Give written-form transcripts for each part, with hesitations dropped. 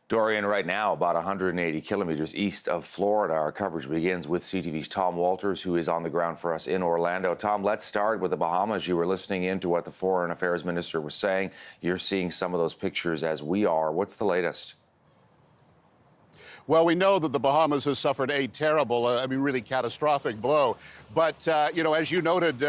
Dorian, right now, about 180 kilometers east of Florida. Our coverage begins with CTV's Tom Walters, who is on the ground for us in Orlando. Tom, let's start with the Bahamas. You were listening in to what the Foreign Affairs Minister was saying. You're seeing some of those pictures as we are. What's the latest? Well, we know that the Bahamas has suffered a terrible, really catastrophic blow. But, as you noted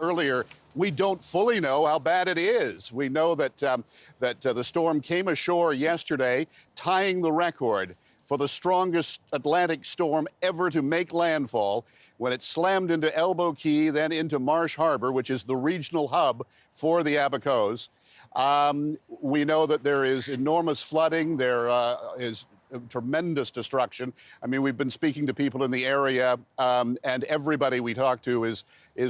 earlier, we don't fully know how bad it is. We know that the storm came ashore yesterday, tying the record for the strongest Atlantic storm ever to make landfall when it slammed into Elbow Key, then into Marsh Harbor, which is the regional hub for the Abacos. We know that there is enormous flooding. There is tremendous destruction. I mean, we've been speaking to people in the area, and everybody we talk to is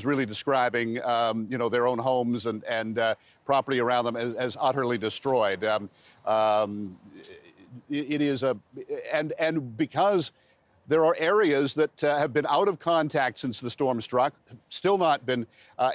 really describing, their own homes and property around them as utterly destroyed. It is and because there are areas that have been out of contact since the storm struck, still not been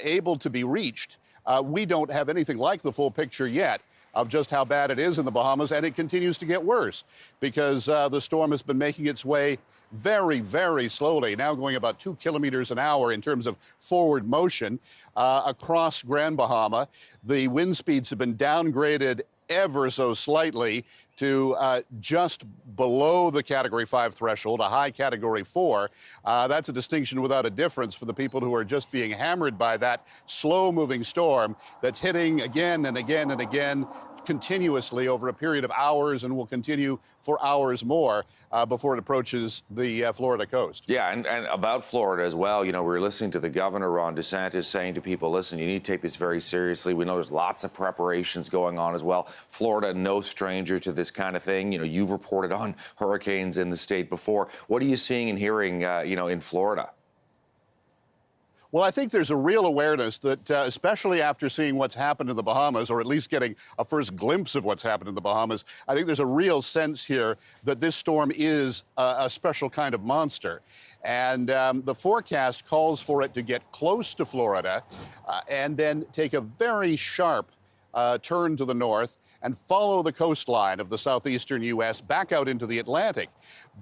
able to be reached. We don't have anything like the full picture yet of just how bad it is in the Bahamas, and it continues to get worse because the storm has been making its way very, very slowly, now going about 2 kilometers an hour in terms of forward motion across Grand Bahama. The wind speeds have been downgraded ever so slightly to just below the Category 5 threshold, a high Category 4. That's a distinction without a difference for the people who are just being hammered by that slow-moving storm that's hitting again and again and again continuously over a period of hours and will continue for hours more before it approaches the Florida coast. Yeah, and about Florida as well, we were listening to the governor, Ron DeSantis, saying to people, listen, you need to take this very seriously. We know there's lots of preparations going on as well. Florida, no stranger to this kind of thing. You've reported on hurricanes in the state before. What are you seeing and hearing, in Florida? Well, I think there's a real awareness that, especially after seeing what's happened in the Bahamas, or at least getting a first glimpse of what's happened in the Bahamas, I think there's a real sense here that this storm is a special kind of monster. And the forecast calls for it to get close to Florida and then take a very sharp turn to the north and follow the coastline of the southeastern U.S. back out into the Atlantic.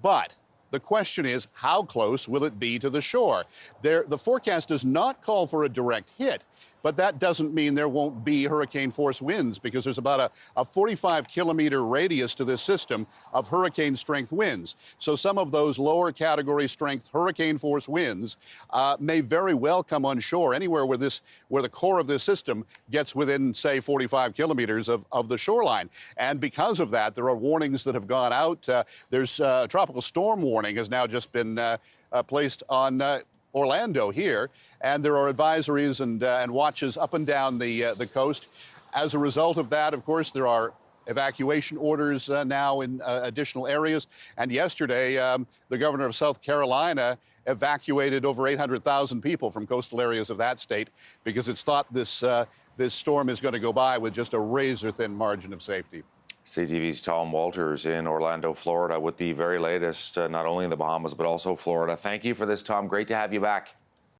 But the question is, how close will it be to the shore? The forecast does not call for a direct hit, but that doesn't mean there won't be hurricane-force winds, because there's about a 45-kilometer radius to this system of hurricane-strength winds. So some of those lower category strength hurricane-force winds may very well come on shore anywhere where the core of this system gets within, say, 45 kilometers of the shoreline. And because of that, there are warnings that have gone out. There's a tropical storm warning has now just been placed on Orlando here, and there are advisories and watches up and down the coast. As a result of that, of course, there are evacuation orders now in additional areas. And yesterday, the governor of South Carolina evacuated over 800,000 people from coastal areas of that state because it's thought this storm is going to go by with just a razor-thin margin of safety. CTV's Tom Walters in Orlando, Florida, with the very latest, not only in the Bahamas, but also Florida. Thank you for this, Tom. Great to have you back.